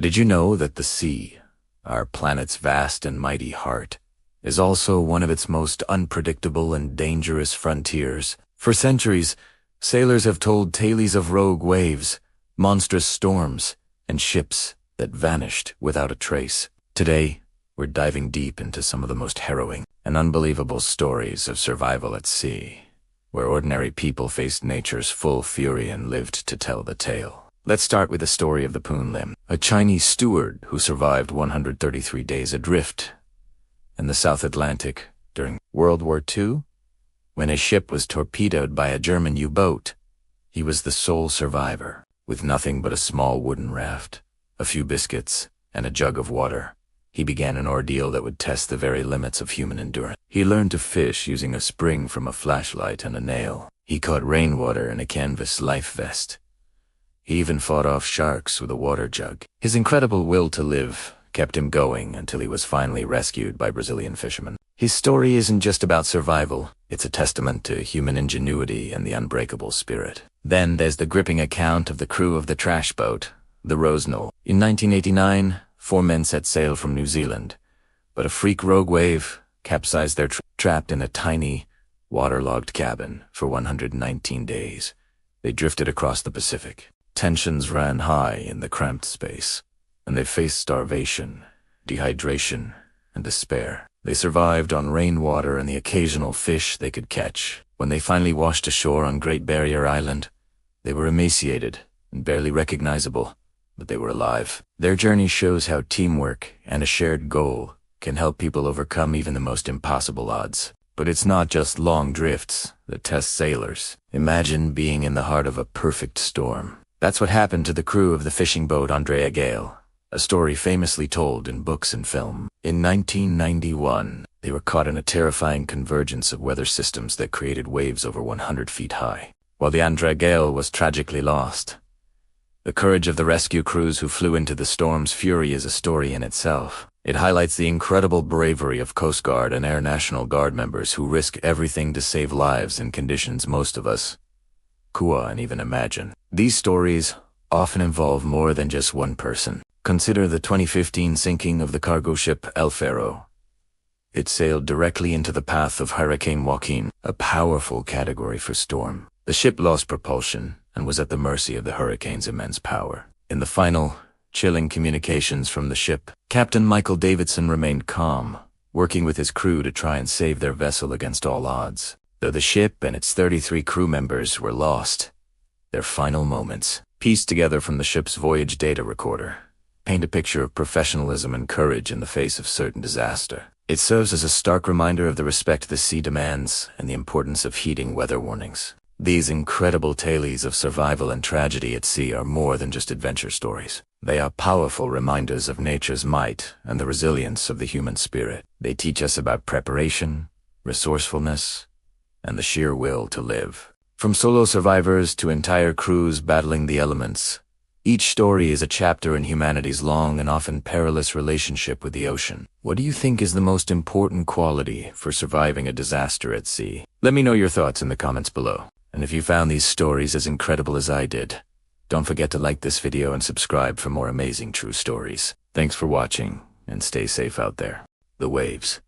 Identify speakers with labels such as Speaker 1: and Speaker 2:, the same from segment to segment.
Speaker 1: Did you know that the sea, our planet's vast and mighty heart, is also one of its most unpredictable and dangerous frontiers? For centuries, sailors have told tales of rogue waves, monstrous storms, and ships that vanished without a trace. Today, we're diving deep into some of the most harrowing and unbelievable stories of survival at sea, where ordinary people faced nature's full fury and lived to tell the tale. Let's start with the story of the Poon-Lim, a Chinese steward who survived 133 days adrift in the South Atlantic during World War II. When his ship was torpedoed by a German U-boat, he was the sole survivor, with nothing but a small wooden raft, a few biscuits, and a jug of water. He began an ordeal that would test the very limits of human endurance. He learned to fish using a spring from a flashlight and a nail. He caught rainwater in a canvas life vest. He even fought off sharks with a water jug. His incredible will to live kept him going until he was finally rescued by Brazilian fishermen. His story isn't just about survival, it's a testament to human ingenuity and the unbreakable spirit. Then there's the gripping account of the crew of the trash boat, the Rosenal. In 1989, 4 men set sail from New Zealand, but a freak rogue wave capsized their trapped in a tiny, waterlogged cabin for 119 days. They drifted across the Pacific. Tensions ran high in the cramped space, and they faced starvation, dehydration, and despair. They survived on rainwater and the occasional fish they could catch. When they finally washed ashore on Great Barrier Island, they were emaciated and barely recognizable, but they were alive. Their journey shows how teamwork and a shared goal can help people overcome even the most impossible odds. But it's not just long drifts that test sailors. Imagine being in the heart of a perfect storm. That's what happened to the crew of the fishing boat Andrea Gale, a story famously told in books and film. In 1991, they were caught in a terrifying convergence of weather systems that created waves over 100 feet high. While the Andrea Gale was tragically lost, the courage of the rescue crews who flew into the storm's fury is a story in itself. It highlights the incredible bravery of Coast Guard and Air National Guard members who risk everything to save lives in conditions most of us can't even imagine. These stories often involve more than just one person. Consider the 2015 sinking of the cargo ship El Faro. It sailed directly into the path of Hurricane Joaquin, a powerful category for storm. The ship lost propulsion and was at the mercy of the hurricane's immense power. In the final, chilling communications from the ship, Captain Michael Davidson remained calm, working with his crew to try and save their vessel against all odds. Though the ship and its 33 crew members were lost, their final moments, pieced together from the ship's voyage data recorder, paint a picture of professionalism and courage in the face of certain disaster. It serves as a stark reminder of the respect the sea demands and the importance of heeding weather warnings. These incredible tales of survival and tragedy at sea are more than just adventure stories. They are powerful reminders of nature's might and the resilience of the human spirit. They teach us about preparation, resourcefulness, and the sheer will to live. From solo survivors to entire crews battling the elements, each story is a chapter in humanity's long and often perilous relationship with the ocean. What do you think is the most important quality for surviving a disaster at sea? Let me know your thoughts in the comments below. And if you found these stories as incredible as I did, don't forget to like this video and subscribe for more amazing true stories. Thanks for watching, and stay safe out there. The waves.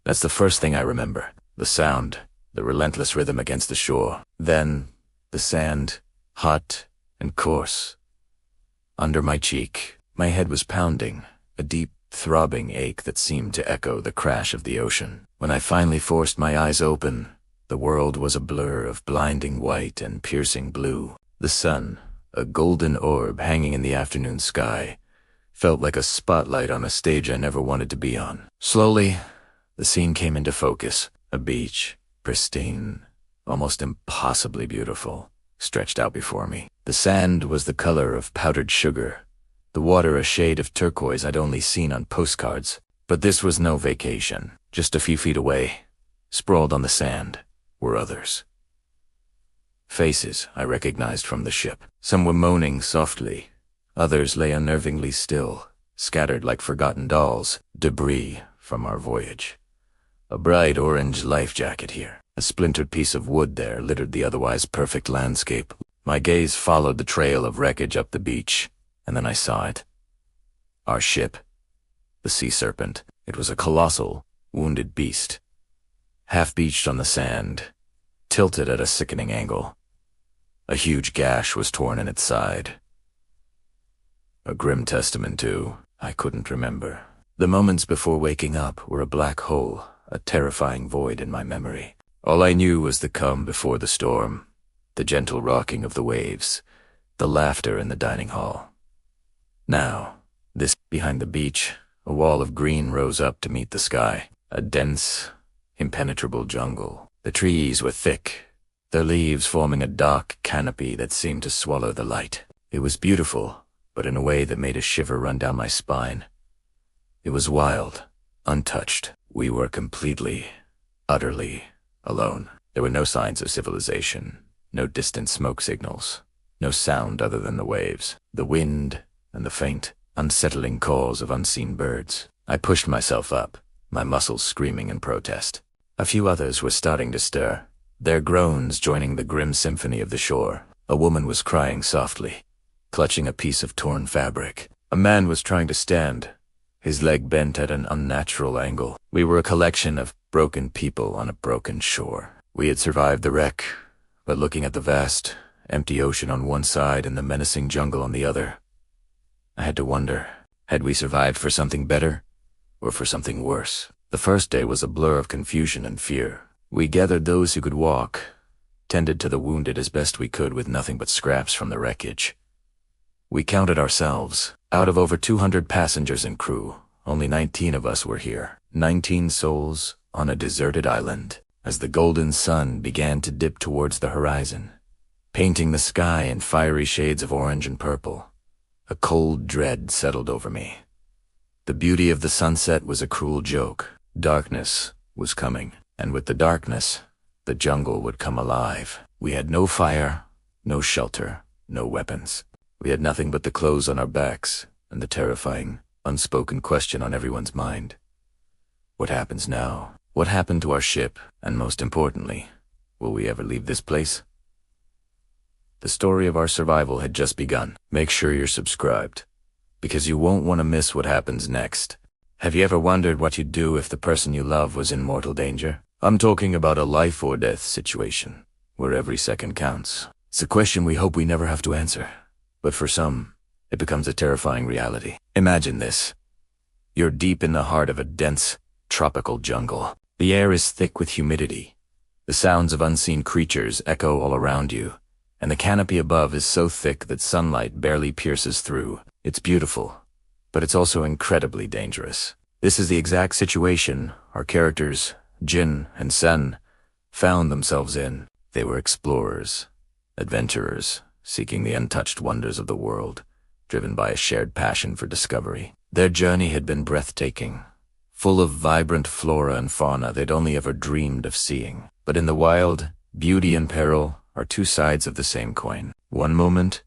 Speaker 1: That's the first thing I remember. The sound, the relentless rhythm against the shore. Then, the sand, hot and coarse. Under my cheek, my head was pounding, a deep, throbbing ache that seemed to echo the crash of the ocean. When I finally forced my eyes open, the world was a blur of blinding white and piercing blue. The sun, a golden orb hanging in the afternoon sky, felt like a spotlight on a stage I never wanted to be on. Slowly, the scene came into focus. A beach, pristine, almost impossibly beautiful, stretched out before me. The sand was the color of powdered sugar, the water a shade of turquoise I'd only seen on postcards. But this was no vacation. Just a few feet away, sprawled on the sand, were others. Faces I recognized from the ship. Some were moaning softly. Others lay unnervingly still, scattered like forgotten dolls, debris from our voyage. A bright orange life jacket here. A splintered piece of wood there littered the otherwise perfect landscape. My gaze followed the trail of wreckage up the beach, and then I saw it. Our ship, the sea serpent, it was a colossal, wounded beast, half-beached on the sand, tilted at a sickening angle. A huge gash was torn in its side. A grim testament to, I couldn't remember. The moments before waking up were a black hole, a terrifying void in my memory. All I knew was the calm before the storm, the gentle rocking of the waves, the laughter in the dining hall. Now, behind the beach, a wall of green rose up to meet the sky, a dense, impenetrable jungle. The trees were thick, their leaves forming a dark canopy that seemed to swallow the light. It was beautiful, but in a way that made a shiver run down my spine. It was wild, untouched. We were completely, utterly alone. There were no signs of civilization, no distant smoke signals, no sound other than the waves, the wind, and the faint, unsettling calls of unseen birds. I pushed myself up, my muscles screaming in protest. A few others were starting to stir, their groans joining the grim symphony of the shore. A woman was crying softly, clutching a piece of torn fabric. A man was trying to stand, his leg bent at an unnatural angle. We were a collection of broken people on a broken shore. We had survived the wreck, but looking at the vast, empty ocean on one side and the menacing jungle on the other, I had to wonder, had we survived for something better, or for something worse? The first day was a blur of confusion and fear. We gathered those who could walk, tended to the wounded as best we could with nothing but scraps from the wreckage. We counted ourselves. Out of over 200 passengers and crew, only 19 of us were here. 19 souls on a deserted island. As the golden sun began to dip towards the horizon, painting the sky in fiery shades of orange and purple, a cold dread settled over me. The beauty of the sunset was a cruel joke. Darkness was coming, and with the darkness, the jungle would come alive. We had no fire, no shelter, no weapons. We had nothing but the clothes on our backs and the terrifying, unspoken question on everyone's mind. What happens now? What happened to our ship? And most importantly, will we ever leave this place? The story of our survival had just begun. Make sure you're subscribed, because you won't want to miss what happens next. Have you ever wondered what you'd do if the person you love was in mortal danger? I'm talking about a life or death situation, where every second counts. It's a question we hope we never have to answer. But for some, it becomes a terrifying reality. Imagine this. You're deep in the heart of a dense, tropical jungle. The air is thick with humidity. The sounds of unseen creatures echo all around you, and the canopy above is so thick that sunlight barely pierces through. It's beautiful, but it's also incredibly dangerous. This is the exact situation our characters, Jin and Sen, found themselves in. They were explorers, adventurers, seeking the untouched wonders of the world, driven by a shared passion for discovery. Their journey had been breathtaking, full of vibrant flora and fauna they'd only ever dreamed of seeing. But in the wild, beauty and peril are two sides of the same coin. One moment,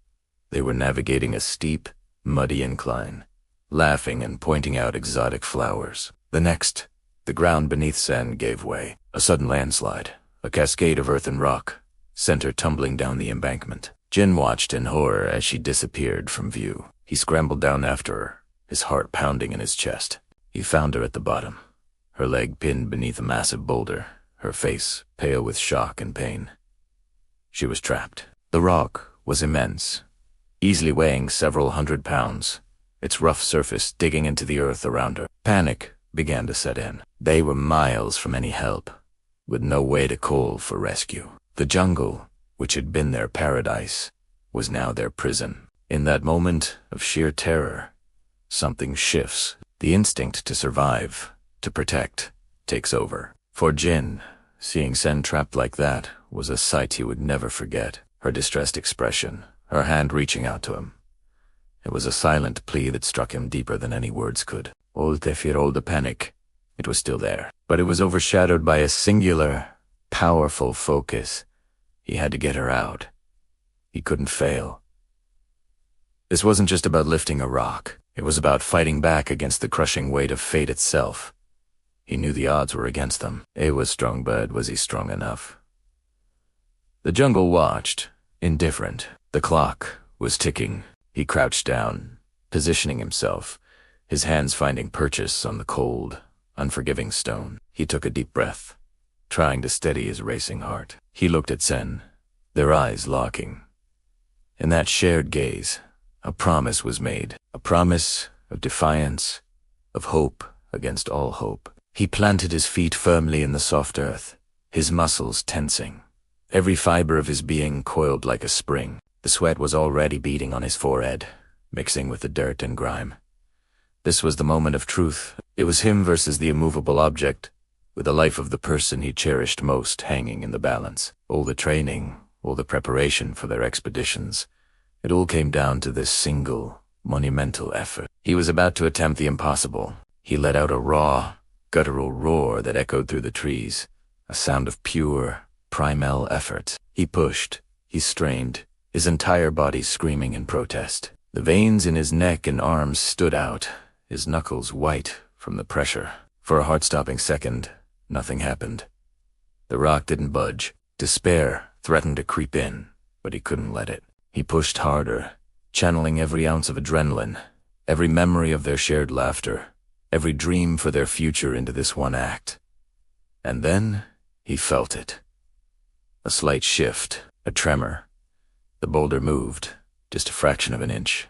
Speaker 1: they were navigating a steep, muddy incline, laughing and pointing out exotic flowers. The next, the ground beneath Sen gave way. A sudden landslide, a cascade of earth and rock, sent her tumbling down the embankment. Jin watched in horror as she disappeared from view. He scrambled down after her, his heart pounding in his chest. He found her at the bottom, her leg pinned beneath a massive boulder, her face pale with shock and pain. She was trapped. The rock was immense, easily weighing several hundred pounds, its rough surface digging into the earth around her. Panic began to set in. They were miles from any help, with no way to call for rescue. The jungle, which had been their paradise, was now their prison. In that moment of sheer terror, something shifts. The instinct to survive, to protect, takes over. For Jin, seeing Sen trapped like that was a sight he would never forget. Her distressed expression, her hand reaching out to him. It was a silent plea that struck him deeper than any words could. All the panic. It was still there, but it was overshadowed by a singular, powerful focus. He had to get her out. He couldn't fail. This wasn't just about lifting a rock. It was about fighting back against the crushing weight of fate itself. He knew the odds were against them. He was strong, but was he strong enough? The jungle watched, indifferent. The clock was ticking. He crouched down, positioning himself, his hands finding purchase on the cold, unforgiving stone. He took a deep breath, trying to steady his racing heart. He looked at Sen, their eyes locking. In that shared gaze, a promise was made, a promise of defiance, of hope against all hope. He planted his feet firmly in the soft earth, his muscles tensing. Every fiber of his being coiled like a spring. The sweat was already beading on his forehead, mixing with the dirt and grime. This was the moment of truth. It was him versus the immovable object, with the life of the person he cherished most hanging in the balance. All the training, all the preparation for their expeditions, it all came down to this single, monumental effort. He was about to attempt the impossible. He let out a raw, guttural roar that echoed through the trees, a sound of pure, primal effort. He pushed, he strained, his entire body screaming in protest. The veins in his neck and arms stood out, his knuckles white from the pressure. For a heart-stopping second, nothing happened. The rock didn't budge. Despair threatened to creep in, but he couldn't let it. He pushed harder, channeling every ounce of adrenaline, every memory of their shared laughter, every dream for their future into this one act. And then he felt it. A slight shift, a tremor. The boulder moved, just a fraction of an inch,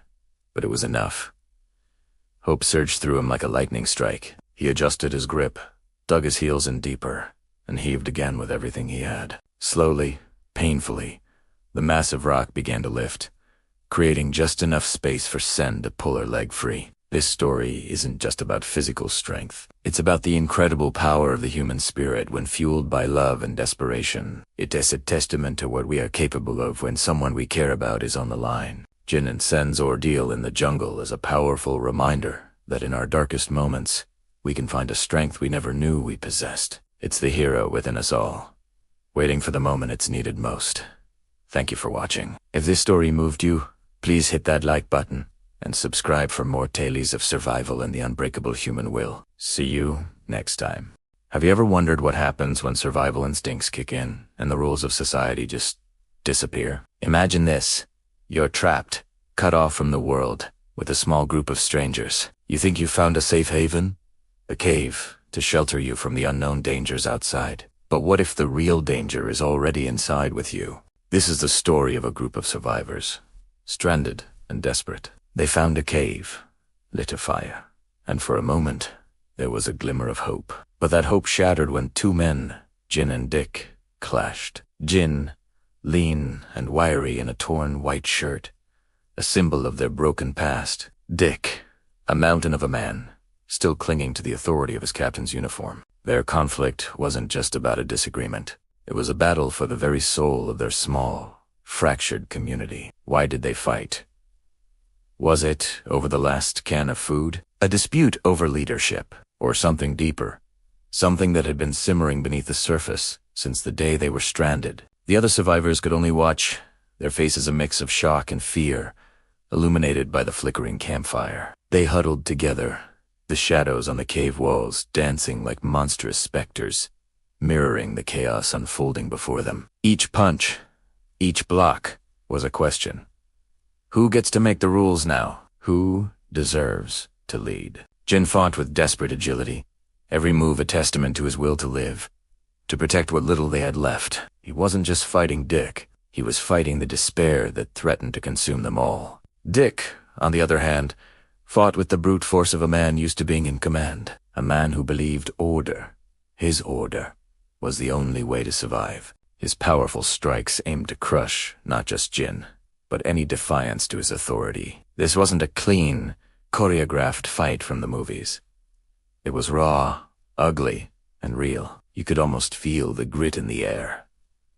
Speaker 1: but it was enough. Hope surged through him like a lightning strike. He adjusted his grip, dug his heels in deeper, and heaved again with everything he had. Slowly, painfully, the massive rock began to lift, creating just enough space for Sen to pull her leg free. This story isn't just about physical strength. It's about the incredible power of the human spirit when fueled by love and desperation. It is a testament to what we are capable of when someone we care about is on the line. Jin and Sen's ordeal in the jungle is a powerful reminder that in our darkest moments, we can find a strength we never knew we possessed. It's the hero within us all, waiting for the moment it's needed most. Thank you for watching. If this story moved you, please hit that like button and subscribe for more tales of survival and the unbreakable human will. See you next time. Have you ever wondered what happens when survival instincts kick in and the rules of society just disappear? Imagine this. You're trapped, cut off from the world, with a small group of strangers. You think you found a safe haven? A cave to shelter you from the unknown dangers outside. But what if the real danger is already inside with you? This is the story of a group of survivors, stranded and desperate. They found a cave, lit a fire, and for a moment, there was a glimmer of hope. But that hope shattered when two men, Jin and Dick, clashed. Jin, lean and wiry in a torn white shirt, a symbol of their broken past. Dick, a mountain of a man, still clinging to the authority of his captain's uniform. Their conflict wasn't just about a disagreement. It was a battle for the very soul of their small, fractured community. Why did they fight? Was it over the last can of food? A dispute over leadership? Or something deeper? Something that had been simmering beneath the surface since the day they were stranded. The other survivors could only watch, their faces a mix of shock and fear, illuminated by the flickering campfire. They huddled together, the shadows on the cave walls dancing like monstrous specters, mirroring the chaos unfolding before them. Each punch, each block, was a question. Who gets to make the rules now? Who deserves to lead? Jin fought with desperate agility, every move a testament to his will to live, to protect what little they had left. He wasn't just fighting Dick, he was fighting the despair that threatened to consume them all. Dick, on the other hand, fought with the brute force of a man used to being in command, a man who believed order, his order, was the only way to survive. His powerful strikes aimed to crush not just Jin, but any defiance to his authority. This wasn't a clean, choreographed fight from the movies. It was raw, ugly, and real. You could almost feel the grit in the air,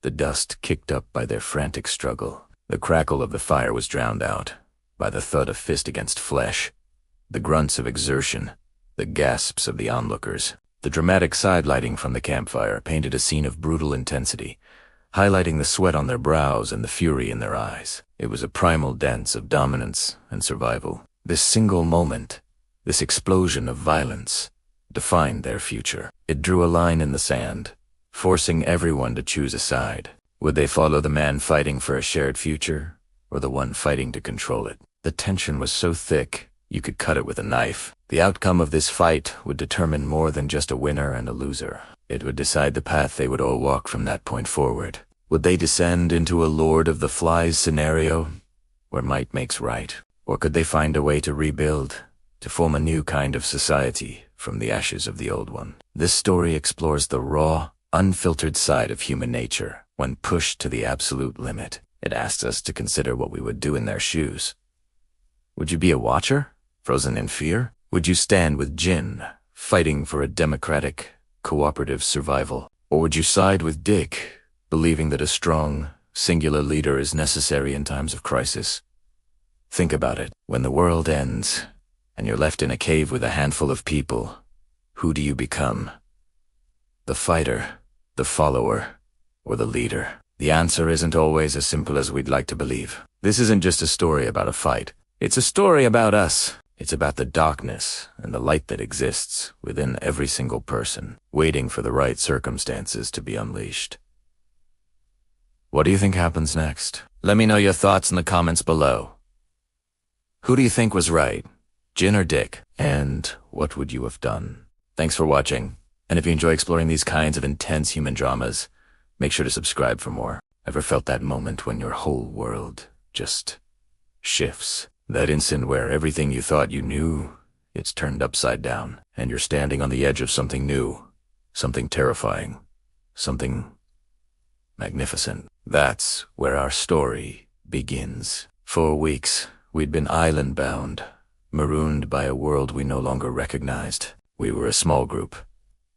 Speaker 1: the dust kicked up by their frantic struggle. The crackle of the fire was drowned out by the thud of fist against flesh, the grunts of exertion, the gasps of the onlookers. The dramatic side lighting from the campfire painted a scene of brutal intensity, highlighting the sweat on their brows and the fury in their eyes. It was a primal dance of dominance and survival. This single moment, this explosion of violence, defined their future. It drew a line in the sand, forcing everyone to choose a side. Would they follow the man fighting for a shared future, or the one fighting to control it? The tension was so thick, You could cut it with a knife. The outcome of this fight would determine more than just a winner and a loser. It would decide the path they would all walk from that point forward. Would they descend into a Lord of the Flies scenario, where might makes right? Or could they find a way to rebuild, to form a new kind of society from the ashes of the old one? This story explores the raw, unfiltered side of human nature when pushed to the absolute limit. It asks us to consider what we would do in their shoes. Would you be a watcher, frozen in fear? Would you stand with Jin, fighting for a democratic, cooperative survival? Or would you side with Dick, believing that a strong, singular leader is necessary in times of crisis? Think about it. When the world ends, and you're left in a cave with a handful of people, who do you become? The fighter, the follower, or the leader? The answer isn't always as simple as we'd like to believe. This isn't just a story about a fight. It's a story about us. It's about the darkness and the light that exists within every single person, waiting for the right circumstances to be unleashed. What do you think happens next? Let me know your thoughts in the comments below. Who do you think was right, Jin or Dick? And what would you have done? Thanks for watching. And if you enjoy exploring these kinds of intense human dramas, make sure to subscribe for more. Ever felt that moment when your whole world just shifts? That instant where everything you thought you knew, it's turned upside down, and you're standing on the edge of something new, something terrifying, something magnificent. That's where our story begins. For weeks, we'd been island-bound, marooned by a world we no longer recognized. We were a small group,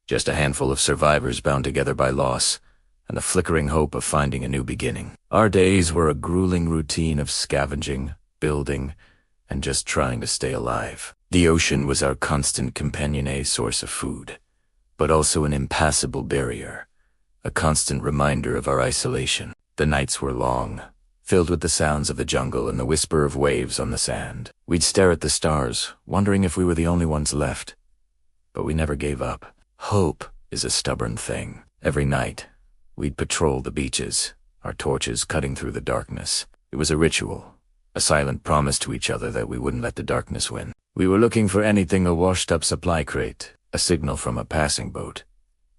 Speaker 1: just a handful of survivors bound together by loss and the flickering hope of finding a new beginning. Our days were a grueling routine of scavenging, building, and just trying to stay alive. The ocean was our constant companion, a source of food, but also an impassable barrier, a constant reminder of our isolation. The nights were long, filled with the sounds of the jungle and the whisper of waves on the sand. We'd stare at the stars, wondering if we were the only ones left. But we never gave up. Hope is a stubborn thing. Every night, we'd patrol the beaches, our torches cutting through the darkness. It was a ritual, a silent promise to each other that we wouldn't let the darkness win. We were looking for anything: a washed-up supply crate, a signal from a passing boat,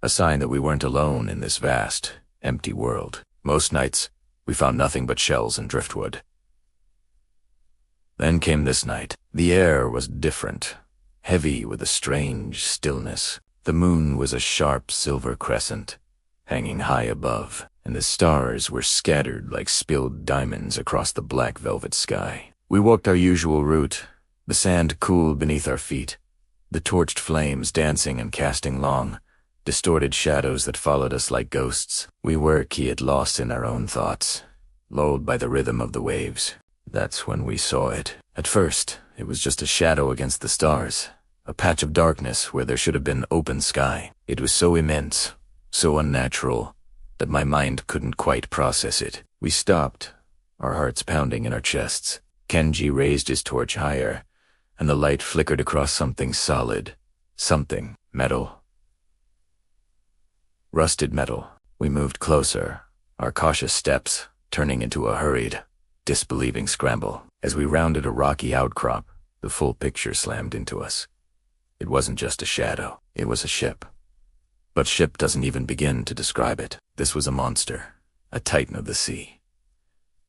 Speaker 1: a sign that we weren't alone in this vast, empty world. Most nights, we found nothing but shells and driftwood. Then came this night. The air was different, heavy with a strange stillness. The moon was a sharp silver crescent, hanging high above, and the stars were scattered like spilled diamonds across the black velvet sky. We walked our usual route, the sand cool beneath our feet, the torched flames dancing and casting long, distorted shadows that followed us like ghosts. We were lost in our own thoughts, lulled by the rhythm of the waves. That's when we saw it. At first, it was just a shadow against the stars, a patch of darkness where there should have been open sky. It was so immense, so unnatural, that my mind couldn't quite process it. We stopped, our hearts pounding in our chests. Kenji raised his torch higher, and the light flickered across something solid, something metal. Rusted metal. We moved closer, our cautious steps turning into a hurried, disbelieving scramble. As we rounded a rocky outcrop, the full picture slammed into us. It wasn't just a shadow, it was a ship. But ship doesn't even begin to describe it. This was a monster, a titan of the sea.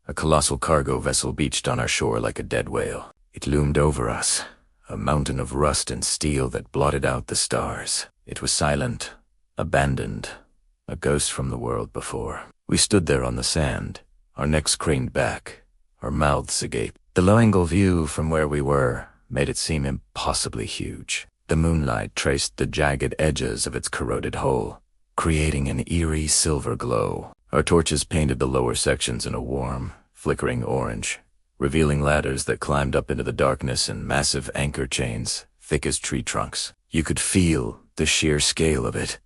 Speaker 1: A colossal cargo vessel beached on our shore like a dead whale. It loomed over us, a mountain of rust and steel that blotted out the stars. It was silent, abandoned, a ghost from the world before. We stood there on the sand, our necks craned back, our mouths agape. The low-angle view from where we were made it seem impossibly huge. The moonlight traced the jagged edges of its corroded hull, creating an eerie silver glow. Our torches painted the lower sections in a warm, flickering orange, revealing ladders that climbed up into the darkness and massive anchor chains, thick as tree trunks. You could feel the sheer scale of it,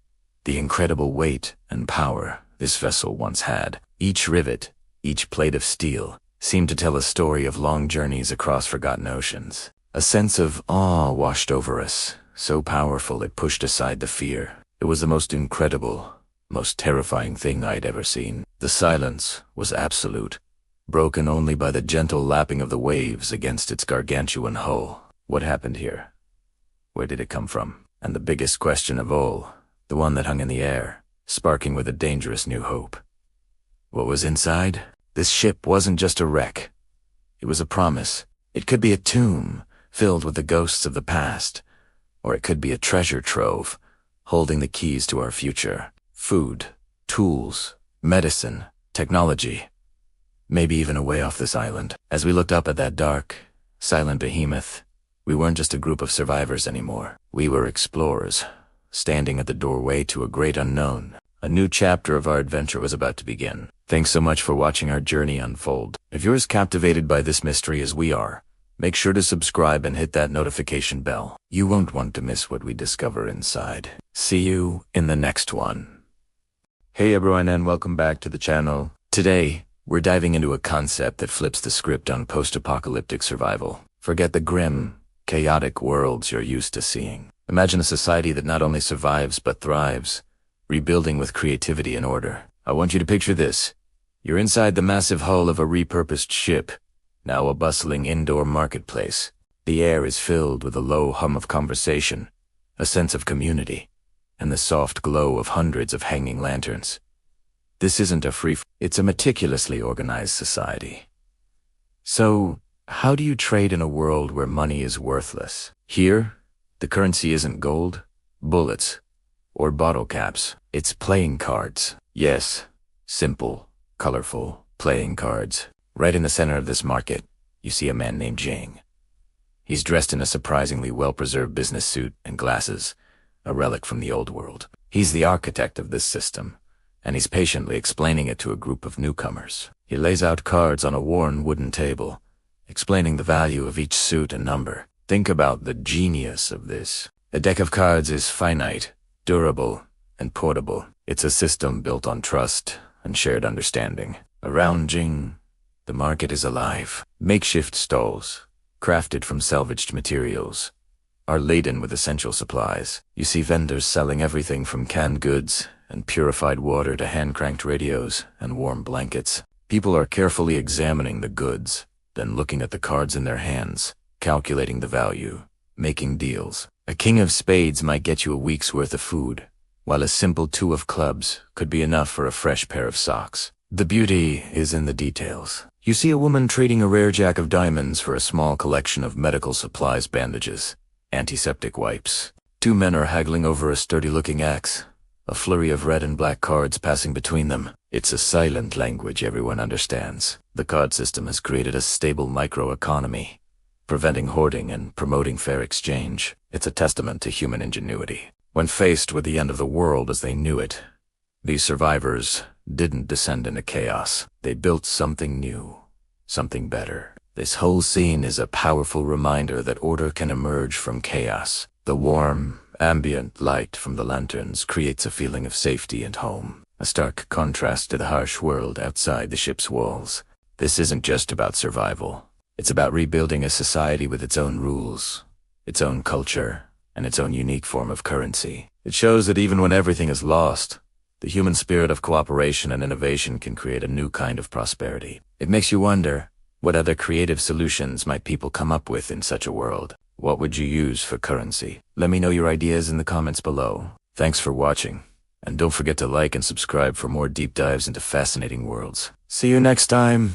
Speaker 1: the incredible weight and power this vessel once had. Each rivet, each plate of steel, seemed to tell a story of long journeys across forgotten oceans. A sense of awe washed over us, so powerful it pushed aside the fear. It was the most incredible, most terrifying thing I'd ever seen. The silence was absolute, broken only by the gentle lapping of the waves against its gargantuan hull. What happened here? Where did it come from? And the biggest question of all, the one that hung in the air, sparking with a dangerous new hope. What was inside? This ship wasn't just a wreck. It was a promise. It could be a tomb, filled with the ghosts of the past, or it could be a treasure trove, holding the keys to our future. Food, tools, medicine, technology. Maybe even a way off this island. As we looked up at that dark, silent behemoth, we weren't just a group of survivors anymore. We were explorers, standing at the doorway to a great unknown. A new chapter of our adventure was about to begin. Thanks so much for watching our journey unfold. If you're as captivated by this mystery as we are, make sure to subscribe and hit that notification bell. You won't want to miss what we discover inside. See you in the next one. Hey everyone, and welcome back to the channel. Today, we're diving into a concept that flips the script on post-apocalyptic survival. Forget the grim, chaotic worlds you're used to seeing. Imagine a society that not only survives but thrives, rebuilding with creativity and order. I want you to picture this. You're inside the massive hull of a repurposed ship, now a bustling indoor marketplace. The air is filled with a low hum of conversation, a sense of community, and the soft glow of hundreds of hanging lanterns. This isn't a it's a meticulously organized society. So, how do you trade in a world where money is worthless? Here, the currency isn't gold, bullets, or bottle caps. It's playing cards. Yes, simple, colorful playing cards. Right in the center of this market, you see a man named Jang. He's dressed in a surprisingly well-preserved business suit and glasses, a relic from the old world. He's the architect of this system, and he's patiently explaining it to a group of newcomers. He lays out cards on a worn wooden table, explaining the value of each suit and number. Think about the genius of this. A deck of cards is finite, durable, and portable. It's a system built on trust and shared understanding. Around Jing, the market is alive. Makeshift stalls, crafted from salvaged materials, are laden with essential supplies. You see vendors selling everything from canned goods and purified water to hand-cranked radios and warm blankets. People are carefully examining the goods, then looking at the cards in their hands, calculating the value, making deals. A king of spades might get you a week's worth of food, while a simple two of clubs could be enough for a fresh pair of socks. The beauty is in the details. You see a woman trading a rare jack of diamonds for a small collection of medical supplies, bandages, antiseptic wipes. Two men are haggling over a sturdy-looking axe, a flurry of red and black cards passing between them. It's a silent language everyone understands. The card system has created a stable microeconomy, preventing hoarding and promoting fair exchange. It's a testament to human ingenuity. When faced with the end of the world as they knew it, these survivors didn't descend into chaos. They built something new, something better. This whole scene is a powerful reminder that order can emerge from chaos. The warm, ambient light from the lanterns creates a feeling of safety and home, a stark contrast to the harsh world outside the ship's walls. This isn't just about survival. It's about rebuilding a society with its own rules, its own culture, and its own unique form of currency. It shows that even when everything is lost, the human spirit of cooperation and innovation can create a new kind of prosperity. It makes you wonder, what other creative solutions might people come up with in such a world? What would you use for currency? Let me know your ideas in the comments below. Thanks for watching, and don't forget to like and subscribe for more deep dives into fascinating worlds. See you next time.